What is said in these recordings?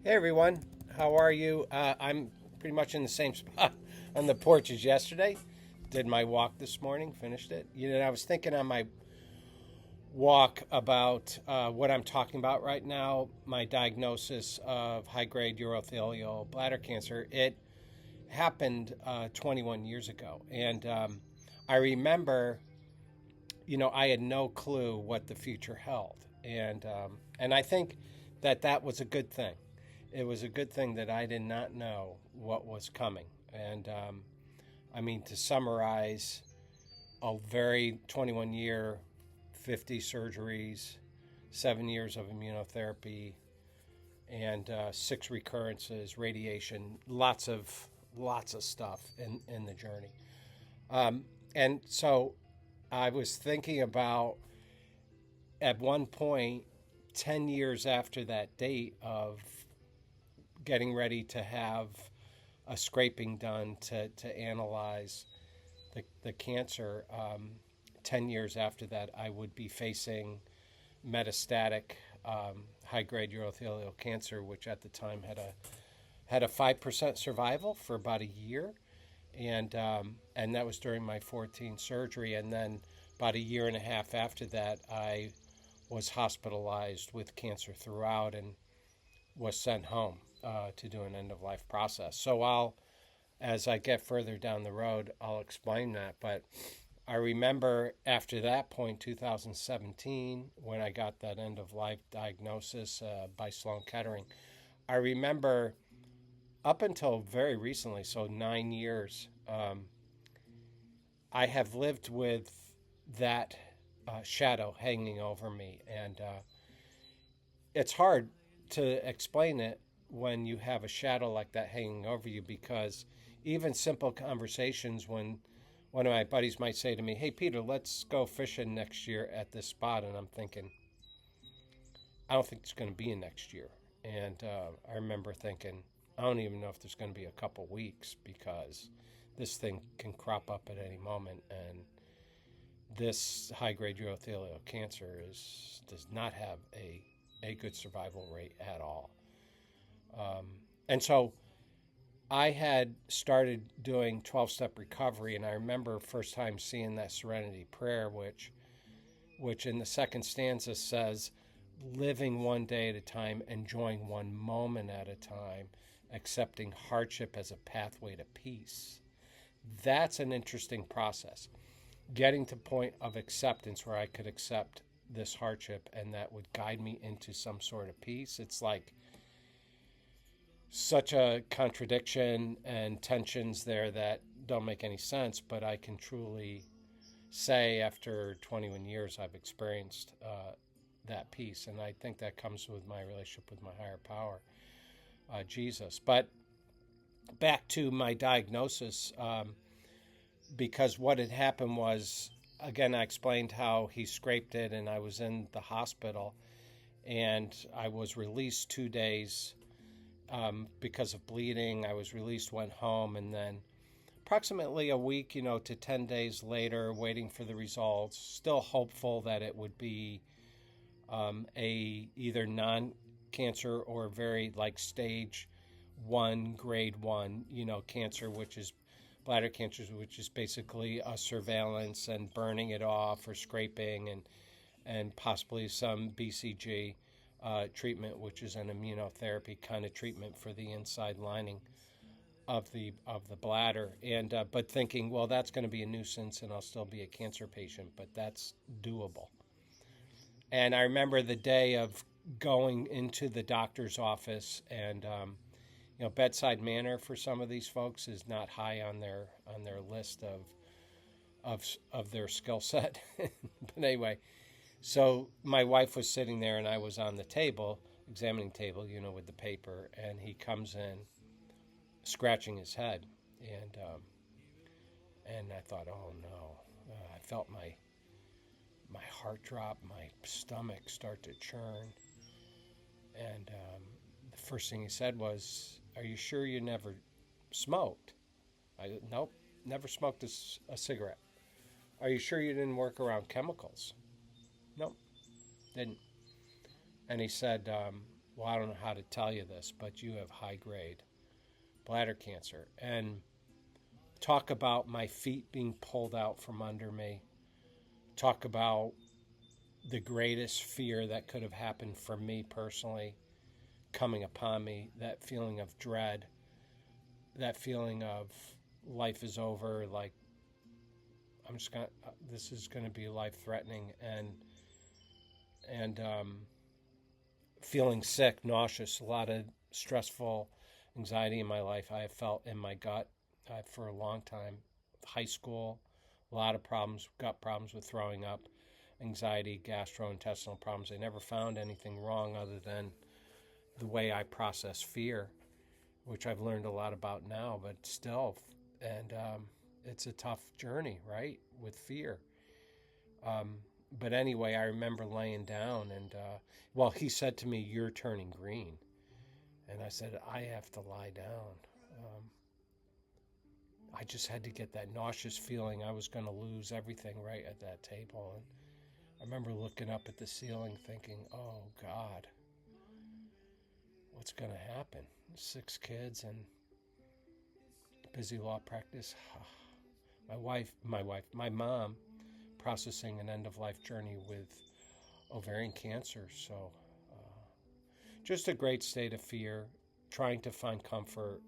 Hey everyone, how are you? I'm pretty much in the same spot on the porch as yesterday. Did my walk this morning, finished it. I was thinking on my walk about what I'm talking about right now, my diagnosis of high grade urothelial bladder cancer. It happened 21 years ago. And I remember, I had no clue what the future held. And I think that was a good thing. It was a good thing that I did not know what was coming. And I mean, to summarize, a very 21 year, 50 surgeries, 7 years of immunotherapy, and six recurrences, radiation, lots of stuff in the journey. And so I was thinking about at one point, 10 years after that date of getting ready to have a scraping done to analyze the cancer. 10 years after that, I would be facing metastatic high grade urothelial cancer, which at the time had a 5% survival for about a year. And that was during my 14th surgery. And then about a year and a half after that, I was hospitalized with cancer throughout and was sent home to do an end of life process. So as I get further down the road, I'll explain that. But I remember after that point, 2017, when I got that end of life diagnosis by Sloan Kettering, I remember up until very recently, so 9 years, I have lived with that shadow hanging over me. And it's hard to explain it when you have a shadow like that hanging over you, because even simple conversations, when one of my buddies might say to me, "Hey Peter, let's go fishing next year at this spot," and I'm thinking, I don't think it's going to be in next year. And I remember thinking, I don't even know if there's going to be a couple weeks, because this thing can crop up at any moment. And this high grade urothelial cancer does not have a good survival rate at all. And so I had started doing 12-step recovery, and I remember first time seeing that Serenity Prayer, which in the second stanza says, living one day at a time, enjoying one moment at a time, accepting hardship as a pathway to peace. That's an interesting process. Getting to point of acceptance where I could accept this hardship and that would guide me into some sort of peace. It's like such a contradiction and tensions there that don't make any sense, but I can truly say after 21 years I've experienced that peace. And I think that comes with my relationship with my higher power, Jesus. But back to my diagnosis, because what had happened was, again, I explained how he scraped it and I was in the hospital, and I was released 2 days because of bleeding. I was released, went home, and then approximately a week, to 10 days later, waiting for the results, still hopeful that it would be a either non-cancer or very like stage 1, grade 1, cancer, which is bladder cancer, which is basically a surveillance and burning it off or scraping, and possibly some BCG treatment, which is an immunotherapy kind of treatment for the inside lining of the bladder. And but thinking, well, that's going to be a nuisance, and I'll still be a cancer patient, but that's doable. And I remember the day of going into the doctor's office, and bedside manner for some of these folks is not high on their list of their skill set. But anyway, so my wife was sitting there, and I was on the table, examining table, with the paper, and he comes in, scratching his head, and I thought, oh no, I felt my heart drop, my stomach start to churn, and the first thing he said was, "Are you sure you never smoked?" Nope, never smoked a cigarette. "Are you sure you didn't work around chemicals?" Nope, didn't. And he said, well, I don't know how to tell you this, but you have high grade bladder cancer. And talk about my feet being pulled out from under me. Talk about the greatest fear that could have happened for me personally coming upon me, that feeling of dread, that feeling of life is over, like this is gonna be life threatening, and feeling sick, nauseous, a lot of stressful anxiety in my life I have felt in my gut for a long time. High school, a lot of problems, gut problems with throwing up, anxiety, gastrointestinal problems. I never found anything wrong other than the way I process fear, which I've learned a lot about now, but still, and it's a tough journey, right, with fear. But anyway, I remember laying down and, well, he said to me, "You're turning green." And I said, "I have to lie down." I just had to get that nauseous feeling I was going to lose everything right at that table. And I remember looking up at the ceiling thinking, oh, God, what's going to happen? 6 kids and busy law practice. My mom processing an end-of-life journey with ovarian cancer. So just a great state of fear, trying to find comfort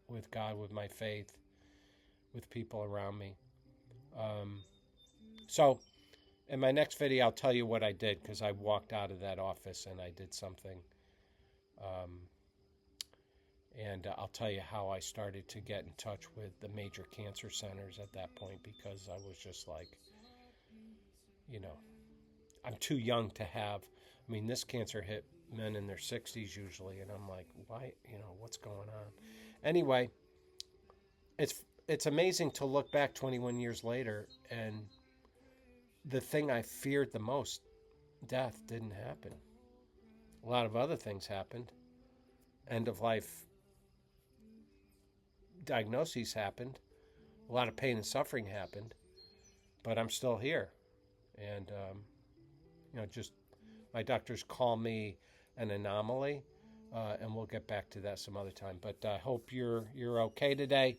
with God, with my faith, with people around me. So in my next video, I'll tell you what I did, because I walked out of that office and I did something. And I'll tell you how I started to get in touch with the major cancer centers at that point, because I was just like, I'm too young to have. I mean, this cancer hit men in their 60s usually, and I'm like, why? What's going on? Anyway, it's amazing to look back 21 years later, and the thing I feared the most, death, didn't happen. A lot of other things happened. End of life diagnoses happened. A lot of pain and suffering happened, but I'm still here. And, just my doctors call me an anomaly, and we'll get back to that some other time. But I hope you're okay today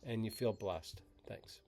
and you feel blessed. Thanks.